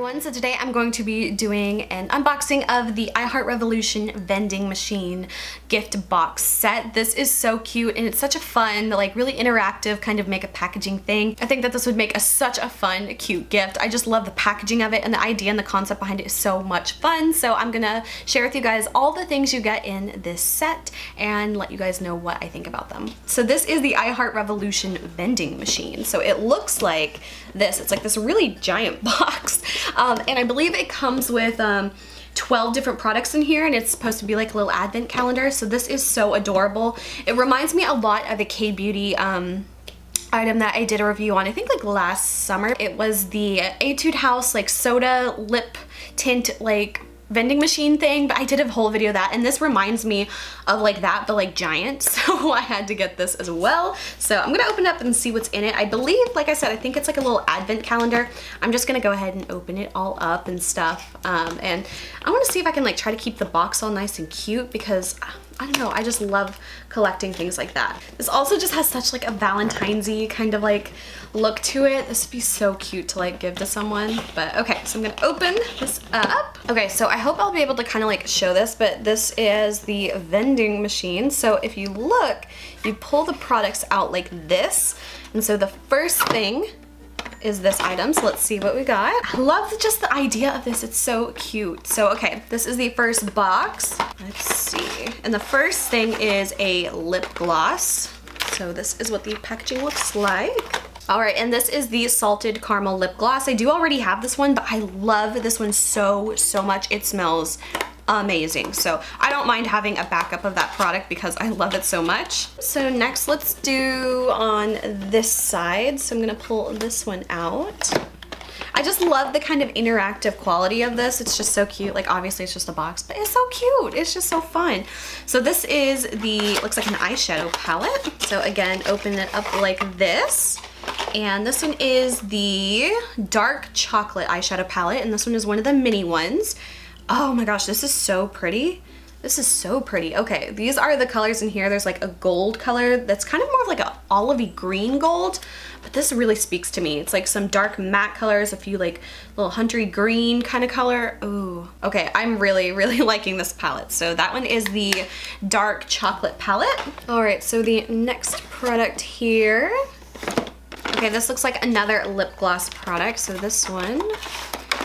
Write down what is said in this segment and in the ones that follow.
everyone, so today I'm going to be doing an unboxing of the I Heart Revolution vending machine gift box set. This is so cute and it's such a fun, like really interactive kind of makeup packaging thing. I think that this would make such a fun, cute gift. I just love the packaging of it and the idea and the concept behind it is so much fun. So I'm gonna share with you guys all the things you get in this set and let you guys know what I think about them. So this is the I Heart Revolution vending machine. So it looks like this. It's like this really giant box. And I believe it comes with 12 different products in here, and it's supposed to be like a little advent calendar. So this is so adorable. It reminds me a lot of a K-Beauty item that I did a review on, I think like last summer. It was the Etude House like soda lip tint like vending machine thing, but I did a whole video of that, and this reminds me of like that, but like giant, so I had to get this as well. So I'm gonna open it up and see what's in it. I believe, like I said, I think it's like a little advent calendar. I'm just gonna go ahead and open it all up and stuff, and I want to see if I can like try to keep the box all nice and cute, because I don't know, I just love collecting things like that. This also just has such like a Valentine's-y kind of like look to it. This would be so cute to like give to someone. But okay, so I'm gonna open this up. Okay, so I hope I'll be able to kind of like show this, but this is the vending machine. So if you look, you pull the products out like this. And so the first thing is this item. So let's see what we got. I love just the idea of this. It's so cute. So okay, this is the first box. Let's see. And the first thing is a lip gloss. So this is what the packaging looks like. All right, and this is the salted caramel lip gloss. I do already have this one, but I love this one so much. It smells amazing. So I don't mind having a backup of that product because I love it so much. So next, let's do on this side. So I'm gonna pull this one out. I just love the kind of interactive quality of this. It's just so cute. Like obviously it's just a box, but it's so cute. It's just so fun. So this is the, looks like an eyeshadow palette. So again, open it up like this. And this one is the dark chocolate eyeshadow palette, and this one is one of the mini ones. Oh my gosh, this is so pretty. This is so pretty. Okay, these are the colors in here. There's like a gold color that's kind of more of like a olivey green gold, but this really speaks to me. It's like some dark matte colors, a few like little huntery green kind of color. Ooh, okay, I'm really liking this palette. So that one is the dark chocolate palette. All right, so the next product here. Okay, this looks like another lip gloss product. So this one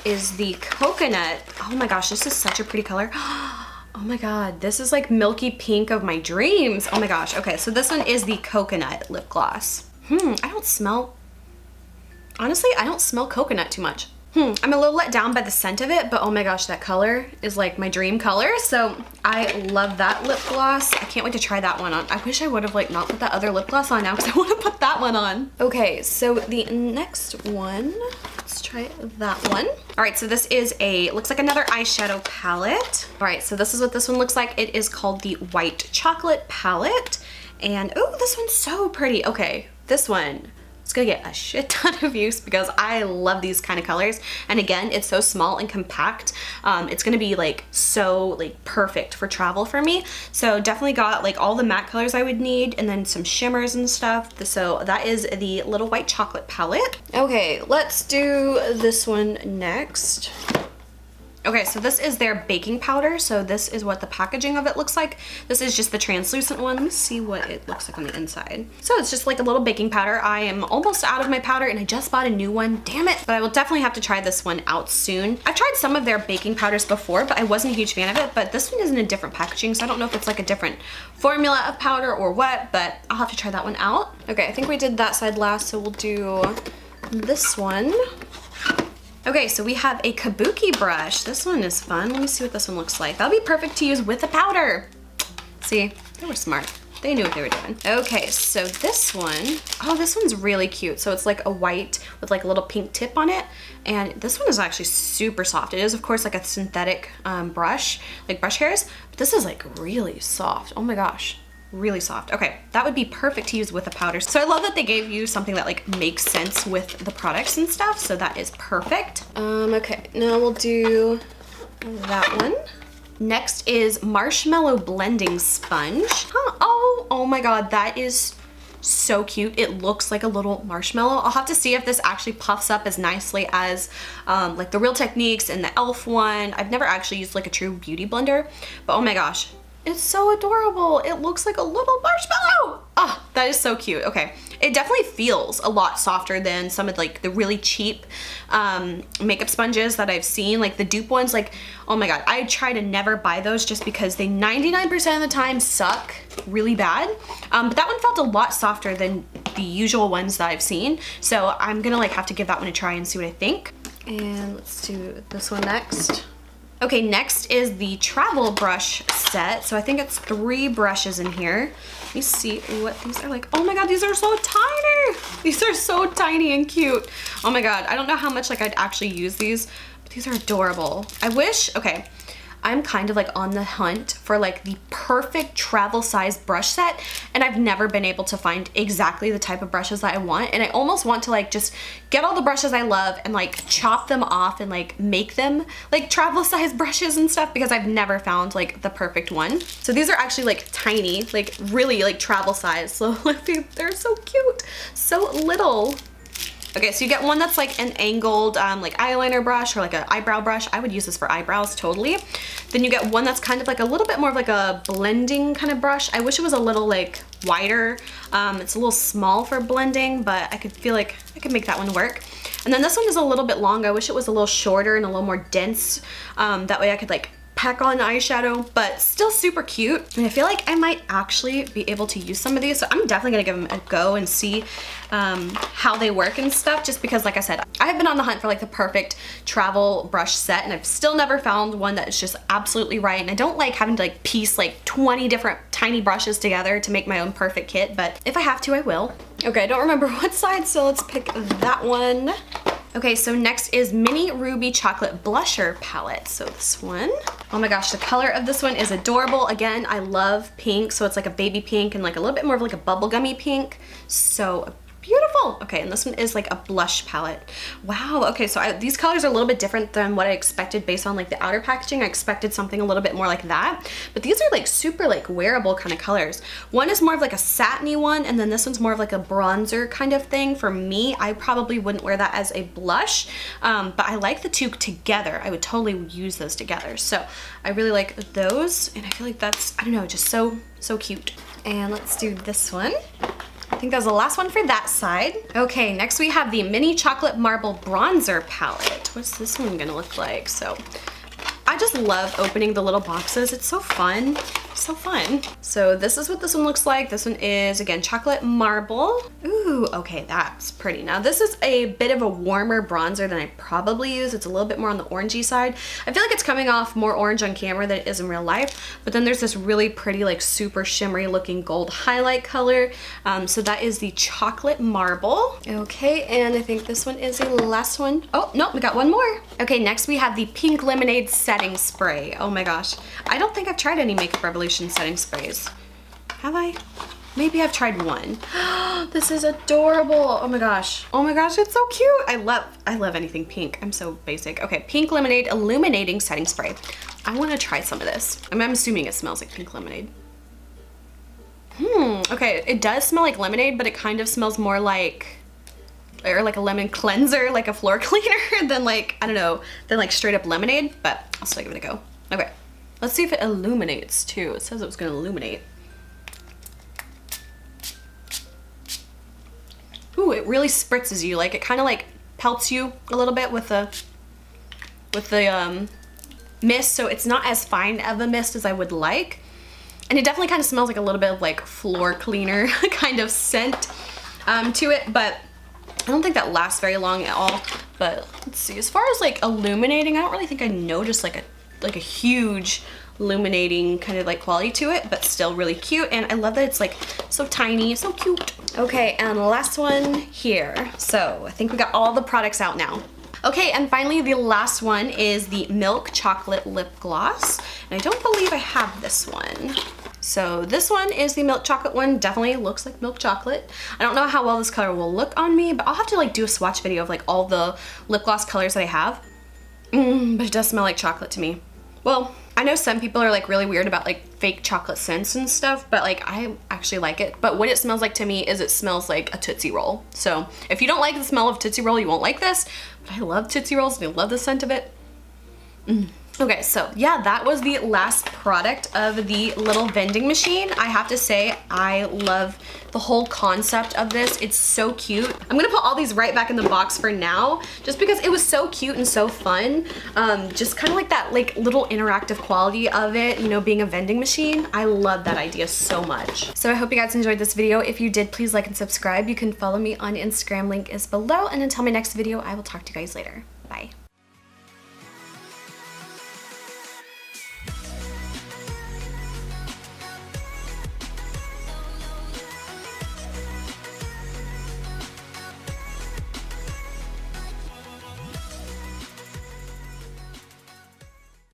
is the coconut. Oh my gosh, this is such a pretty color. Oh my god, this is like milky pink of my dreams. Oh my gosh. Okay, so this one is the coconut lip gloss. I don't smell, honestly, I don't smell coconut too much. I'm a little let down by the scent of it, but oh my gosh, that color is like my dream color. So I love that lip gloss. I can't wait to try that one on. I wish I would have like not put that other lip gloss on now because I want to put that one on. Okay, so the next one, let's try that one. All right, so this is looks like another eyeshadow palette. All right, so this is what this one looks like. It is called the white chocolate palette. And oh, this one's so pretty. Okay, this one, it's gonna get a shit ton of use because I love these kind of colors. And again, it's so small and compact. It's gonna be like so like perfect for travel for me. So definitely got like all the matte colors I would need and then some shimmers and stuff. So that is the little white chocolate palette. Okay, let's do this one next. Okay, so this is their baking powder. So this is what the packaging of it looks like. This is just the translucent one. Let me see what it looks like on the inside. So it's just like a little baking powder. I am almost out of my powder and I just bought a new one, damn it. But I will definitely have to try this one out soon. I've tried some of their baking powders before, but I wasn't a huge fan of it. But this one is in a different packaging, so I don't know if it's like a different formula of powder or what, but I'll have to try that one out. Okay, I think we did that side last, so we'll do this one. Okay, so we have a Kabuki brush. This one is fun. Let me see what this one looks like. That'll be perfect to use with a powder. See, they were smart. They knew what they were doing. Okay, so this one, oh, this one's really cute. So it's like a white with like a little pink tip on it. And this one is actually super soft. It is, of course, like a synthetic brush, like brush hairs, but this is like really soft. Oh my gosh. Really soft. Okay, that would be perfect to use with a powder. So I love that they gave you something that like makes sense with the products and stuff. So that is perfect. Okay, now we'll do that one. Next is Marshmallow blending sponge. Huh? Oh my god, that is So cute. It looks like a little marshmallow. I'll have to see if this actually puffs up as nicely as like the Real Techniques and the e.l.f. one. I've never actually used like a true beauty blender, but oh my gosh, it's so adorable. It looks like a little marshmallow. Oh, that is so cute. Okay, it definitely feels a lot softer than some of like the really cheap makeup sponges that I've seen, like the dupe ones. Like, oh my god, I try to never buy those just because they 99% of the time suck really bad. But that one felt a lot softer than the usual ones that I've seen. So I'm gonna like have to give that one a try and see what I think. And let's do this one next. Okay, next is the travel brush set. So I think it's 3 brushes in here. Let me see what these are like. Oh my god, these are so tiny. These are so tiny and cute. Oh my god, I don't know how much like I'd actually use these, but these are adorable. I wish, okay, I'm kind of like on the hunt for like the perfect travel size brush set, and I've never been able to find exactly the type of brushes that I want. And I almost want to like just get all the brushes I love and like chop them off and like make them like travel size brushes and stuff, because I've never found like the perfect one. So these are actually like tiny, like really like travel size. So they're so cute, so little. Okay, so you get one that's like an angled like eyeliner brush or like an eyebrow brush. I would use this for eyebrows totally. Then you get one that's kind of like a little bit more of like a blending kind of brush. I wish it was a little like wider. It's a little small for blending, but I could feel like I could make that one work. And then this one is a little bit long. I wish it was a little shorter and a little more dense. That way I could like pack on eyeshadow, but still super cute. And I feel like I might actually be able to use some of these, so I'm definitely gonna give them a go and see how they work and stuff, just because like I said, I have been on the hunt for like the perfect travel brush set, and I've still never found one that is just absolutely right. And I don't like having to like piece like 20 different tiny brushes together to make my own perfect kit, but if I have to, I will. Okay, I don't remember what side, so let's pick that one. Okay, so next is Mini Ruby Chocolate Blusher Palette. So this one, oh my gosh, the color of this one is adorable. Again, I love pink, so it's like a baby pink and like a little bit more of like a bubblegummy pink. So beautiful. Okay, and this one is like a blush palette. Wow, okay, so these colors are a little bit different than what I expected based on like the outer packaging. I expected something a little bit more like that, but these are like super like wearable kind of colors. One is more of like a satiny one, and then this one's more of like a bronzer kind of thing. For me, I probably wouldn't wear that as a blush, but I like the two together. I would totally use those together. So I really like those, and I feel like that's, I don't know, just so cute. And let's do this one. I think that was the last one for that side. Okay, next we have the Mini Chocolate Marble Bronzer Palette. What's this one gonna look like? So I just love opening the little boxes. It's so fun, so fun. So this is what this one looks like. This one is, again, chocolate marble. Ooh, okay, that's pretty. Now this is a bit of a warmer bronzer than I probably use. It's a little bit more on the orangey side. I feel like it's coming off more orange on camera than it is in real life, but then there's this really pretty, like super shimmery looking gold highlight color. So that is the chocolate marble. Okay, and I think this one is the last one. Oh, no, we got one more. Okay, next we have the Pink Lemonade Setting Spray. Oh my gosh. I don't think I've tried any Makeup Revolution setting sprays. Have I? Maybe I've tried one. This is adorable. Oh my gosh. Oh my gosh, it's so cute. I love anything pink. I'm so basic. Okay, Pink Lemonade Illuminating Setting Spray. I want to try some of this. I'm assuming it smells like pink lemonade. Okay, it does smell like lemonade, but it kind of smells more like, or like a lemon cleanser, like a floor cleaner, than like, I don't know, than like straight up lemonade, but I'll still give it a go. Okay, let's see if it illuminates too. It says it was gonna illuminate. Ooh, it really spritzes you. Like it kind of like pelts you a little bit with the mist, so it's not as fine of a mist as I would like. And it definitely kind of smells like a little bit of like floor cleaner kind of scent to it, but I don't think that lasts very long at all. But let's see, as far as like illuminating, I don't really think I noticed like a huge illuminating kind of like quality to it, but still really cute. And I love that it's like so tiny, so cute. Okay, and the last one here. So I think we got all the products out now. Okay, and finally the last one is the Milk Chocolate Lip Gloss. And I don't believe I have this one. So this one is the milk chocolate one. Definitely looks like milk chocolate. I don't know how well this color will look on me, but I'll have to like do a swatch video of like all the lip gloss colors that I have. But it does smell like chocolate to me. Well, I know some people are like really weird about like fake chocolate scents and stuff, but like I actually like it. But what it smells like to me is it smells like a Tootsie Roll. So if you don't like the smell of Tootsie Roll, you won't like this. But I love Tootsie Rolls and I love the scent of it. Okay, so yeah, that was the last product of the little vending machine. I have to say, I love the whole concept of this. It's so cute. I'm gonna put all these right back in the box for now, just because it was so cute and so fun. Just kind of like that like little interactive quality of it, you know, being a vending machine. I love that idea so much. So I hope you guys enjoyed this video. If you did, please like and subscribe. You can follow me on Instagram, link is below. And until my next video, I will talk to you guys later.